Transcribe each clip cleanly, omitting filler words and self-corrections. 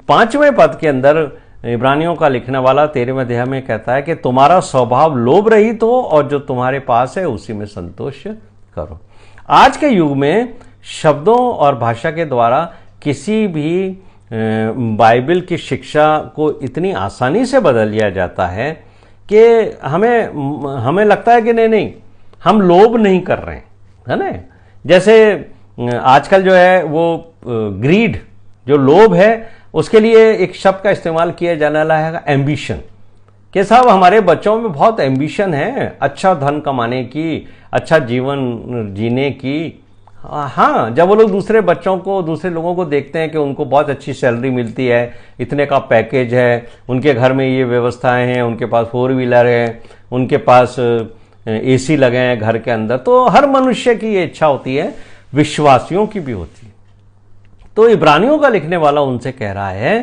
5वें पद के अंदर इब्रानियों का लिखने वाला 13वें अध्याय में कहता है कि तुम्हारा स्वभाव लोभ रहित हो और जो तुम्हारे पास है उसी में संतोष करो। आज के युग में शब्दों और भाषा के द्वारा किसी भी बाइबल की शिक्षा को इतनी आसानी से बदल लिया जाता है कि हमें लगता है कि नहीं हम लोभ नहीं कर रहे हैं, है ना। जैसे आजकल जो है वो ग्रीड, जो लोभ है, उसके लिए एक शब्द का इस्तेमाल किया जाने वाला है एम्बिशन, कि साहब हमारे बच्चों में बहुत एम्बिशन है अच्छा धन कमाने की, अच्छा जीवन जीने की। हाँ, जब वो लोग दूसरे बच्चों को, दूसरे लोगों को देखते हैं कि उनको बहुत अच्छी सैलरी मिलती है, इतने का पैकेज है, उनके घर में ये व्यवस्थाएं हैं, उनके पास 4 व्हीलर है, उनके पास AC लगे हैं घर के अंदर, तो हर मनुष्य की ये इच्छा होती है, विश्वासियों की भी होती है। तो इब्रानियों का लिखने वाला उनसे कह रहा है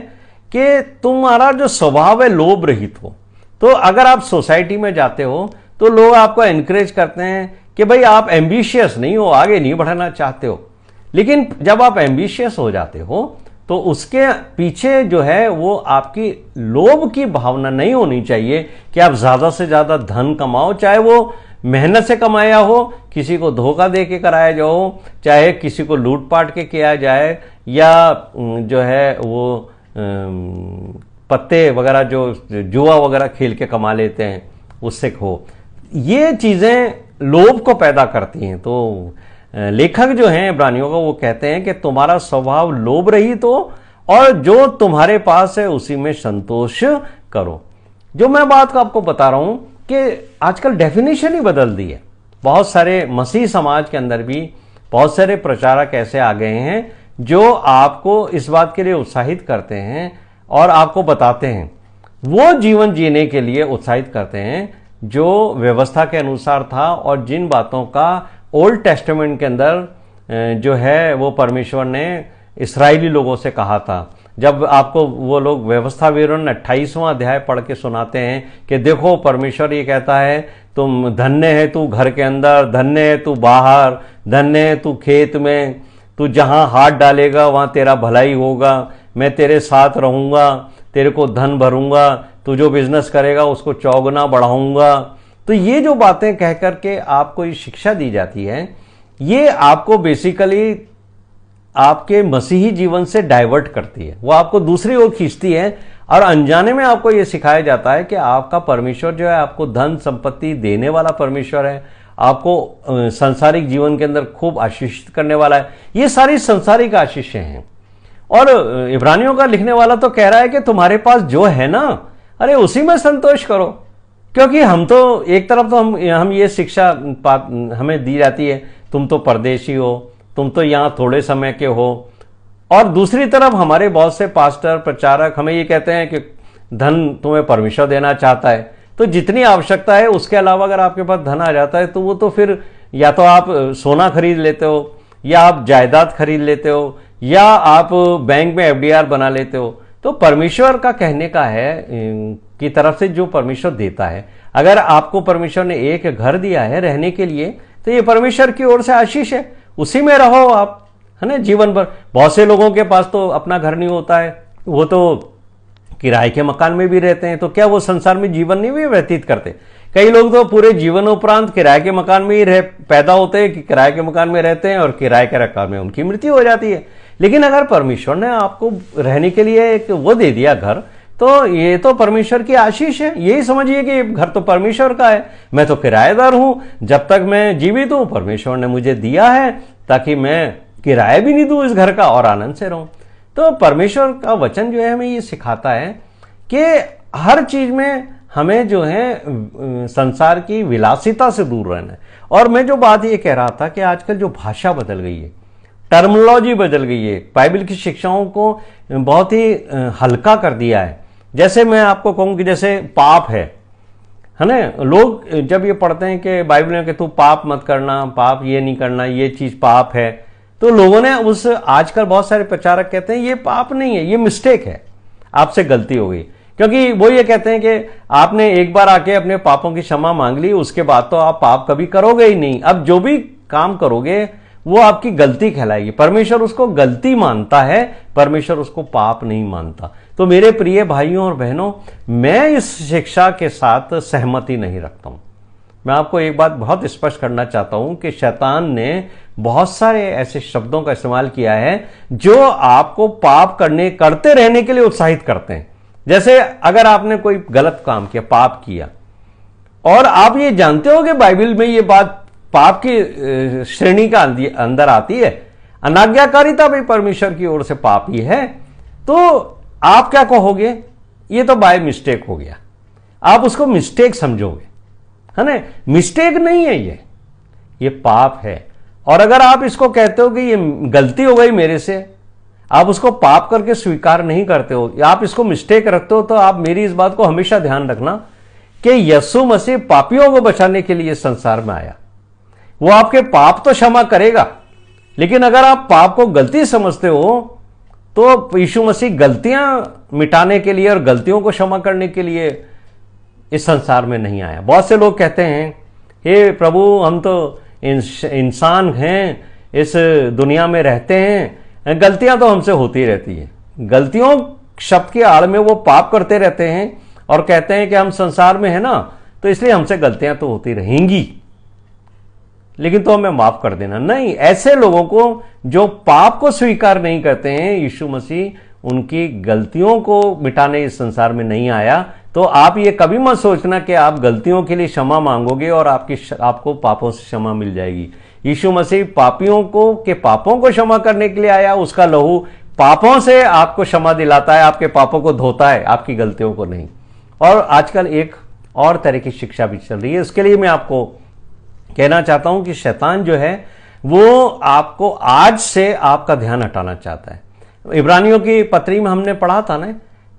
कि तुम्हारा जो स्वभाव है लोभ रहित हो। तो अगर आप सोसाइटी में जाते हो तो लोग आपको एनकरेज करते हैं कि भाई आप एम्बिशियस नहीं हो, आगे नहीं बढ़ना चाहते हो। लेकिन जब आप एम्बिशियस हो जाते हो तो उसके पीछे जो है वो आपकी लोभ की भावना नहीं होनी चाहिए कि आप ज्यादा से ज्यादा धन कमाओ, चाहे वो मेहनत से कमाया हो, किसी को धोखा दे के कराया जाओ, चाहे किसी को लूटपाट के किया जाए, या जो है वो पत्ते वगैरह जो जुआ वगैरह खेल के कमा लेते हैं उससे हो। ये चीजें लोभ को पैदा करती हैं। तो लेखक जो हैं इब्रानियों का वो कहते हैं कि तुम्हारा स्वभाव लोभ रहित हो और जो तुम्हारे पास है उसी में संतोष करो। जो मैं बात को आपको बता रहा हूं कि आजकल डेफिनेशन ही बदल दी है। बहुत सारे मसीह समाज के अंदर भी बहुत सारे प्रचारक ऐसे आ गए हैं जो आपको इस बात के लिए उत्साहित करते हैं और आपको बताते हैं, वो जीवन जीने के लिए उत्साहित करते हैं जो व्यवस्था के अनुसार था और जिन बातों का ओल्ड टेस्टामेंट के अंदर जो है वो परमेश्वर ने इस्राएली लोगों से कहा था। जब आपको वो लोग व्यवस्था विवरण 28वां अध्याय पढ़ के सुनाते हैं कि देखो परमेश्वर ये कहता है तुम धन्य है तू घर के अंदर, धन्य है तू बाहर, धन्य है तू खेत में, तू जहां हाथ डालेगा वहां तेरा भलाई होगा, मैं तेरे साथ रहूंगा, तेरे को धन भरूंगा, तू जो बिजनेस करेगा उसको चौगुना बढ़ाऊंगा। तो ये जो बातें कह करके आपको ये शिक्षा दी जाती है, ये आपको बेसिकली आपके मसीही जीवन से डाइवर्ट करती है, वो आपको दूसरी ओर खींचती है और अनजाने में आपको ये सिखाया जाता है कि आपका परमेश्वर जो है आपको धन संपत्ति देने वाला परमेश्वर है, आपको सांसारिक जीवन के अंदर खूब आशीषित करने वाला है। ये सारी सांसारिक आशीषें हैं। और इब्रानियों का लिखने वाला तो कह रहा है कि तुम्हारे पास जो है ना, अरे उसी में संतोष करो। क्योंकि हम तो एक तरफ तो हम ये शिक्षा हमें दी जाती है, तुम तो परदेशी हो, तुम तो यहाँ थोड़े समय के हो, और दूसरी तरफ हमारे बहुत से पास्टर प्रचारक हमें ये कहते हैं कि धन तुम्हें परमेश्वर देना चाहता है, तो जितनी आवश्यकता है उसके अलावा अगर आपके पास धन आ जाता है तो वो तो फिर या तो आप सोना खरीद लेते हो, या आप जायदाद खरीद लेते हो, या आप बैंक में FDR बना लेते हो। तो परमेश्वर का कहने का है की तरफ से जो परमेश्वर देता है, अगर आपको परमेश्वर ने एक घर दिया है रहने के लिए तो ये परमेश्वर की ओर से आशीष है, उसी में रहो आप, है ना, जीवन भर। बहुत से लोगों के पास तो अपना घर नहीं होता है, वो तो किराए के मकान में भी रहते हैं, तो क्या वो संसार में जीवन नहीं भी व्यतीत करते? कई लोग तो पूरे जीवन उपरांत किराए के मकान में ही पैदा होते हैं, कि किराए के मकान में रहते हैं और किराए के मकान में उनकी मृत्यु हो जाती है। लेकिन अगर परमेश्वर ने आपको रहने के लिए एक वो दे दिया घर, तो ये तो परमेश्वर की आशीष है। यही समझिए कि घर तो परमेश्वर का है, मैं तो किराएदार हूं, जब तक मैं जीवित हूं परमेश्वर ने मुझे दिया है ताकि मैं किराया भी नहीं दूं इस घर का और आनंद से रहूं। तो परमेश्वर का वचन जो है हमें ये सिखाता है कि हर चीज में हमें जो है संसार की विलासिता से दूर रहना है। और मैं जो बात ये कह रहा था कि आजकल जो भाषा बदल गई है, टर्मिनोलॉजी बदल गई है, बाइबल की शिक्षाओं को बहुत ही हल्का कर दिया है। जैसे मैं आपको कहूं कि जैसे पाप है ना, लोग जब ये पढ़ते हैं कि बाइबल में कि तू पाप मत करना, पाप ये नहीं करना, ये चीज पाप है, तो लोगों ने उस आजकल बहुत सारे प्रचारक कहते हैं ये पाप नहीं है, ये मिस्टेक है, आपसे गलती हो गई। क्योंकि वो ये कहते हैं कि आपने एक बार आके अपने पापों की क्षमा मांग ली, उसके बाद तो आप पाप कभी करोगे ही नहीं। अब जो भी काम करोगे वो आपकी गलती कहलाएगी। परमेश्वर उसको गलती मानता है, परमेश्वर उसको पाप नहीं मानता। तो मेरे प्रिय भाइयों और बहनों, मैं इस शिक्षा के साथ सहमति नहीं रखता हूं। मैं आपको एक बात बहुत स्पष्ट करना चाहता हूं कि शैतान ने बहुत सारे ऐसे शब्दों का इस्तेमाल किया है जो आपको पाप करते रहने के लिए उत्साहित करते हैं। जैसे अगर आपने कोई गलत काम किया, पाप किया, और आप ये जानते हो कि बाइबल में ये बात पाप की श्रेणी का अंदर आती है, अनाज्ञाकारिता भी परमेश्वर की ओर से पाप ही है, तो आप क्या कहोगे? ये तो बाय मिस्टेक हो गया। आप उसको मिस्टेक समझोगे, है ना? मिस्टेक नहीं है ये पाप है। और अगर आप इसको कहते हो कि ये गलती हो गई मेरे से, आप उसको पाप करके स्वीकार नहीं करते हो, आप इसको मिस्टेक रखते हो, तो आप मेरी इस बात को हमेशा ध्यान रखना कि यीशु मसीह पापियों को बचाने के लिए संसार में आया। वो आपके पाप तो क्षमा करेगा, लेकिन अगर आप पाप को गलती समझते हो तो यीशु मसीह गलतियां मिटाने के लिए और गलतियों को क्षमा करने के लिए इस संसार में नहीं आया। बहुत से लोग कहते हैं, हे प्रभु, हम तो इंसान हैं, इस दुनिया में रहते हैं, गलतियां तो हमसे होती रहती हैं। गलतियों शब्द की आड़ में वो पाप करते रहते हैं और कहते हैं कि हम संसार में है ना, तो इसलिए हमसे गलतियां तो होती रहेंगी, लेकिन तो हमें माफ कर देना। नहीं, ऐसे लोगों को जो पाप को स्वीकार नहीं करते हैं, यीशु मसीह उनकी गलतियों को मिटाने इस संसार में नहीं आया। तो आप ये कभी मत सोचना कि आप गलतियों के लिए क्षमा मांगोगे और आपको पापों से क्षमा मिल जाएगी। यीशु मसीह पापियों के पापों को क्षमा करने के लिए आया। उसका लहू पापों से आपको क्षमा दिलाता है, आपके पापों को धोता है, आपकी गलतियों को नहीं। और आजकल एक और तरह की शिक्षा भी चल रही है। इसके लिए मैं आपको कहना चाहता हूं कि शैतान जो है वो आपको आज से आपका ध्यान हटाना चाहता है। इब्रानियों की पत्री में हमने पढ़ा था ना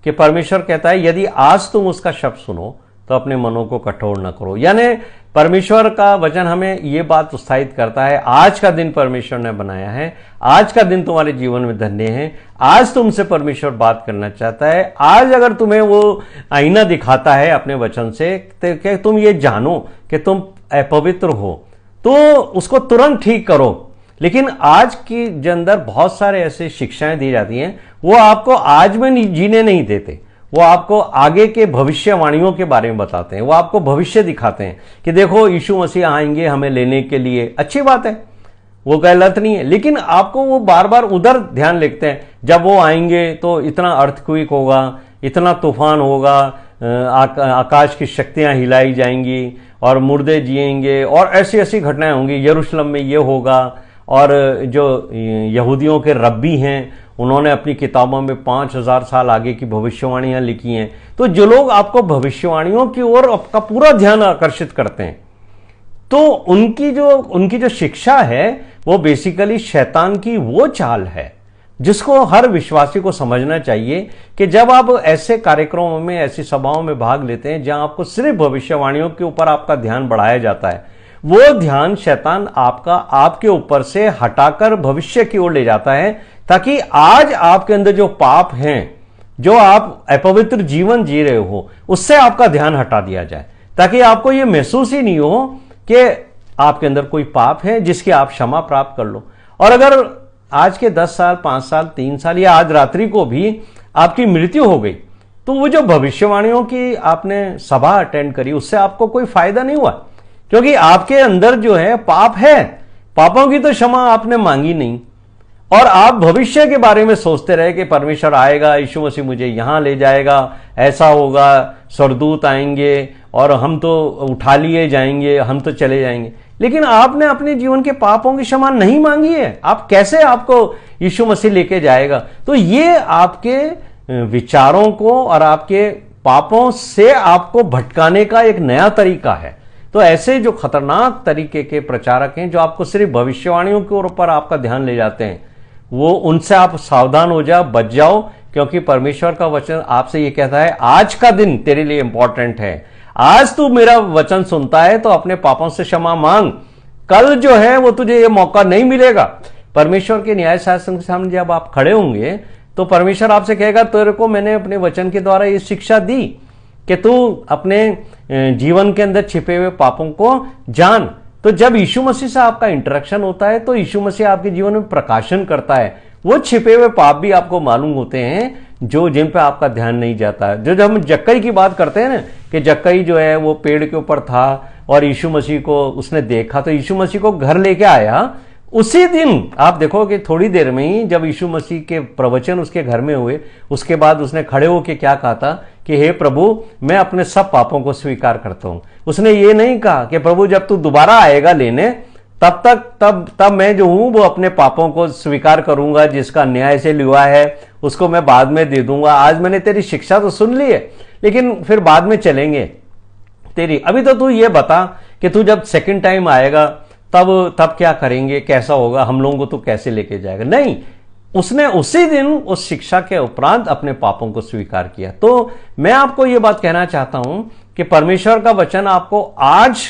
कि परमेश्वर कहता है, यदि आज तुम उसका शब्द सुनो तो अपने मनों को कठोर न करो। यानी परमेश्वर का वचन हमें यह बात उत्साहित करता है, आज का दिन परमेश्वर ने बनाया है, आज का दिन तुम्हारे जीवन में धन्य है, आज तुमसे परमेश्वर बात करना चाहता है। आज अगर तुम्हें वो आईना दिखाता है अपने वचन से कि तुम ये जानो कि तुम अपवित्र हो, तो उसको तुरंत ठीक करो। लेकिन आज की के अंदर बहुत सारे ऐसे शिक्षाएं दी जाती हैं, वो आपको आज में जीने नहीं देते, वो आपको आगे के भविष्यवाणियों के बारे में बताते हैं, वो आपको भविष्य दिखाते हैं कि देखो यीशु मसीह आएंगे हमें लेने के लिए। अच्छी बात है, वो गलत नहीं है, लेकिन आपको वो बार बार उधर ध्यान लिखते हैं, जब वो आएंगे तो इतना अर्थक्वेक होगा, इतना तूफान होगा, आकाश की शक्तियां हिलाई जाएंगी और मुर्दे जिएंगे और ऐसी ऐसी घटनाएं होंगी, यरूशलेम में ये होगा। और जो यहूदियों के रब्बी हैं उन्होंने अपनी किताबों में 5000 साल आगे की भविष्यवाणियां लिखी हैं। तो जो लोग आपको भविष्यवाणियों की ओर आपका पूरा ध्यान आकर्षित करते हैं, तो उनकी जो शिक्षा है वो बेसिकली शैतान की वो चाल है जिसको हर विश्वासी को समझना चाहिए कि जब आप ऐसे कार्यक्रमों में, ऐसी सभाओं में भाग लेते हैं जहां आपको सिर्फ भविष्यवाणियों के ऊपर आपका ध्यान बढ़ाया जाता है, वो ध्यान शैतान आपके ऊपर से हटाकर भविष्य की ओर ले जाता है, ताकि आज आपके अंदर जो पाप हैं, जो आप अपवित्र जीवन जी रहे हो, उससे आपका ध्यान हटा दिया जाए, ताकि आपको यह महसूस ही नहीं हो कि आपके अंदर कोई पाप है जिसकी आप क्षमा प्राप्त कर लो। और अगर आज के 10 साल, 5 साल, 3 साल या आज रात्रि को भी आपकी मृत्यु हो गई, तो वो जो भविष्यवाणियों की आपने सभा अटेंड करी, उससे आपको कोई फायदा नहीं हुआ, क्योंकि आपके अंदर जो है पाप है, पापों की तो क्षमा आपने मांगी नहीं, और आप भविष्य के बारे में सोचते रहे कि परमेश्वर आएगा, यीशु मसीह मुझे यहां ले जाएगा, ऐसा होगा, स्वर्गदूत आएंगे और हम तो उठा लिए जाएंगे, हम तो चले जाएंगे। लेकिन आपने अपने जीवन के पापों की क्षमा नहीं मांगी है, आप कैसे आपको यीशु मसीह लेके जाएगा? तो ये आपके विचारों को और आपके पापों से आपको भटकाने का एक नया तरीका है। तो ऐसे जो खतरनाक तरीके के प्रचारक हैं, जो आपको सिर्फ भविष्यवाणियों के ऊपर आपका ध्यान ले जाते हैं, वो उनसे आप सावधान हो जाओ, बच जाओ, क्योंकि परमेश्वर का वचन आपसे ये कहता है आज का दिन तेरे लिए इंपॉर्टेंट है। आज तू मेरा वचन सुनता है तो अपने पापों से क्षमा मांग, कल जो है वो तुझे ये मौका नहीं मिलेगा। परमेश्वर के न्याय शासन के सामने जब आप खड़े होंगे तो परमेश्वर आपसे कहेगा, तेरे को मैंने अपने वचन के द्वारा ये शिक्षा दी कि तू अपने जीवन के अंदर छिपे हुए पापों को जान, तो जब यीशु मसीह से आपका इंटरेक्शन होता है तो यीशु मसीह आपके जीवन में प्रकाशन करता है। वो छिपे हुए पाप भी आपको मालूम होते हैं जो जिन पे आपका ध्यान नहीं जाता है। जो जब हम जक्कई की बात करते हैं ना कि जक्कई जो है वो पेड़ के ऊपर था और यीशु मसीह को उसने देखा तो यीशु मसीह को घर लेके आया। उसी दिन आप देखो कि थोड़ी देर में ही जब यीशु मसीह के प्रवचन उसके घर में हुए, उसके बाद उसने खड़े होकर क्या कहा था कि हे प्रभु, मैं अपने सब पापों को स्वीकार करता हूं। उसने ये नहीं कहा कि प्रभु जब तू दोबारा आएगा लेने तब मैं जो हूं वो अपने पापों को स्वीकार करूंगा, जिसका अन्याय से लिया है उसको मैं बाद में दे दूंगा। आज मैंने तेरी शिक्षा तो सुन ली है लेकिन फिर बाद में चलेंगे तेरी। अभी तो तू ये बता कि तू जब सेकंड टाइम आएगा तब क्या करेंगे, कैसा होगा, हम लोगों को तो कैसे लेके जाएगा। नहीं, उसने उसी दिन उस शिक्षा के उपरांत अपने पापों को स्वीकार किया। तो मैं आपको यह बात कहना चाहता हूं कि परमेश्वर का वचन आपको आज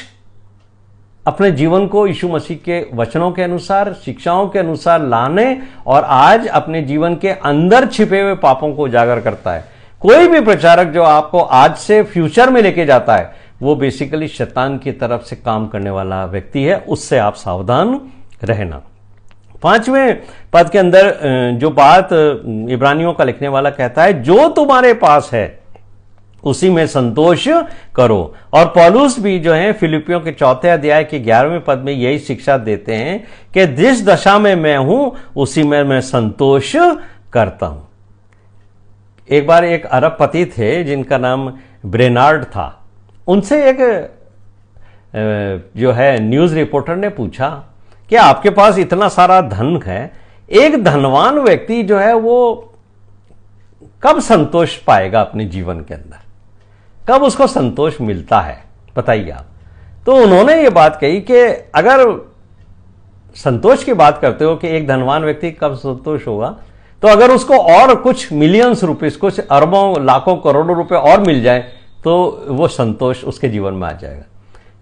अपने जीवन को यीशु मसीह के वचनों के अनुसार, शिक्षाओं के अनुसार लाने और आज अपने जीवन के अंदर छिपे हुए पापों को उजागर करता है। कोई भी प्रचारक जो आपको आज से फ्यूचर में लेके जाता है वो बेसिकली शैतान की तरफ से काम करने वाला व्यक्ति है, उससे आप सावधान रहना। 5वें पद के अंदर जो बात इब्रानियों का लिखने वाला कहता है, जो तुम्हारे पास है उसी में संतोष करो। और पौलुस भी जो है फिलिपियों के 4 अध्याय के 11वें पद में यही शिक्षा देते हैं कि जिस दशा में मैं हूं उसी में मैं संतोष करता हूं। एक बार एक अरबपति थे जिनका नाम ब्रेनार्ड था। उनसे एक जो है न्यूज रिपोर्टर ने पूछा कि आपके पास इतना सारा धन है, एक धनवान व्यक्ति जो है वो कब संतोष पाएगा अपने जीवन के अंदर, कब उसको संतोष मिलता है, बताइए आप। तो उन्होंने ये बात कही कि अगर संतोष की बात करते हो कि एक धनवान व्यक्ति कब संतोष होगा, तो अगर उसको और कुछ मिलियंस रुपीस, कुछ अरबों लाखों करोड़ों रुपए और मिल जाए तो वो संतोष उसके जीवन में आ जाएगा।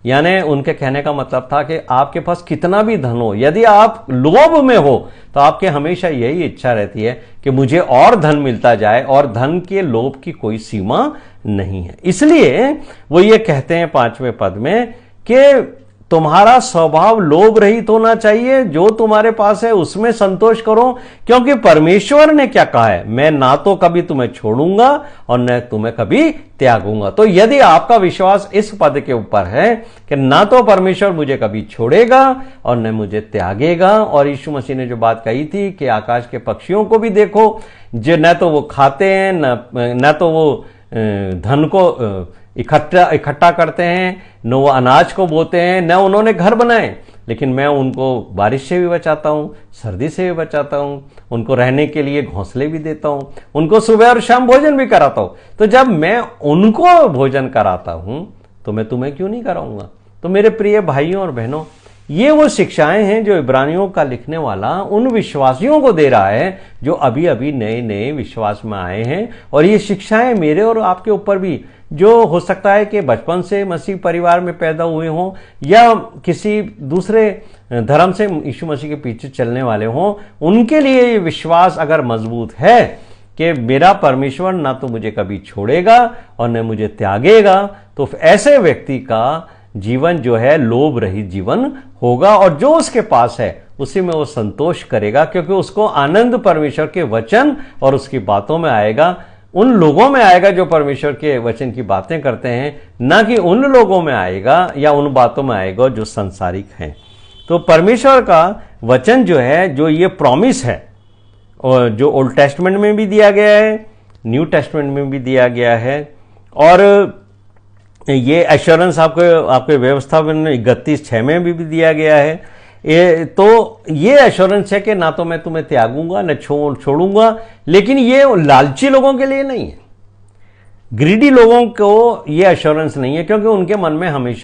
यानी उनके कहने का मतलब था कि आपके पास कितना भी धन हो, यदि आप लोभ में हो तो आपके हमेशा यही इच्छा रहती है कि मुझे और धन मिलता जाए, और धन के लोभ की कोई सीमा नहीं है। इसलिए वो ये कहते हैं 5वें पद में कि तुम्हारा स्वभाव लोभ रहित होना चाहिए, जो तुम्हारे पास है उसमें संतोष करो, क्योंकि परमेश्वर ने क्या कहा है, मैं ना तो कभी तुम्हें छोड़ूंगा और न तुम्हें कभी त्यागूंगा। तो यदि आपका विश्वास इस पद के ऊपर है कि ना तो परमेश्वर मुझे कभी छोड़ेगा और न मुझे त्यागेगा, और यीशु मसीह ने जो बात कही थी कि आकाश के पक्षियों को भी देखो, जो न तो वो खाते हैं न तो वो धन को इकट्ठा करते हैं, न वो अनाज को बोते हैं, न उन्होंने घर बनाए, लेकिन मैं उनको बारिश से भी बचाता हूं, सर्दी से भी बचाता हूं, उनको रहने के लिए घोंसले भी देता हूं, उनको सुबह और शाम भोजन भी कराता हूं। तो जब मैं उनको भोजन कराता हूं तो मैं तुम्हें क्यों नहीं कराऊंगा। तो मेरे प्रिय भाइयों और बहनों, ये वो शिक्षाएं हैं जो इब्रानियों का लिखने वाला उन विश्वासियों को दे रहा है जो अभी अभी नए नए विश्वास में आए हैं। और ये शिक्षाएं मेरे और आपके ऊपर भी, जो हो सकता है कि बचपन से मसीह परिवार में पैदा हुए हों या किसी दूसरे धर्म से यीशु मसीह के पीछे चलने वाले हों, उनके लिए ये विश्वास अगर मजबूत है कि मेरा परमेश्वर ना तो मुझे कभी छोड़ेगा और न मुझे त्यागेगा, तो ऐसे व्यक्ति का जीवन जो है लोभ रहित जीवन होगा, और जो उसके पास है उसी में वो संतोष करेगा, क्योंकि उसको आनंद परमेश्वर के वचन और उसकी बातों में आएगा, उन लोगों में आएगा जो परमेश्वर के वचन की बातें करते हैं, ना कि उन लोगों में आएगा या उन बातों में आएगा जो संसारिक हैं। तो परमेश्वर का वचन जो है, जो ये प्रॉमिस है, और जो ओल्ड टेस्टमेंट में भी दिया गया है, न्यू टेस्टमेंट में भी दिया गया है, और ये एश्योरेंस आपके व्यवस्था में 31:6 में भी दिया गया है। तो ये एश्योरेंस है कि ना तो मैं तुम्हें त्यागूंगा न छोड़ूंगा, लेकिन ये लालची लोगों के लिए नहीं है, ग्रीडी लोगों को ये एश्योरेंस नहीं है, क्योंकि उनके मन में हमेशा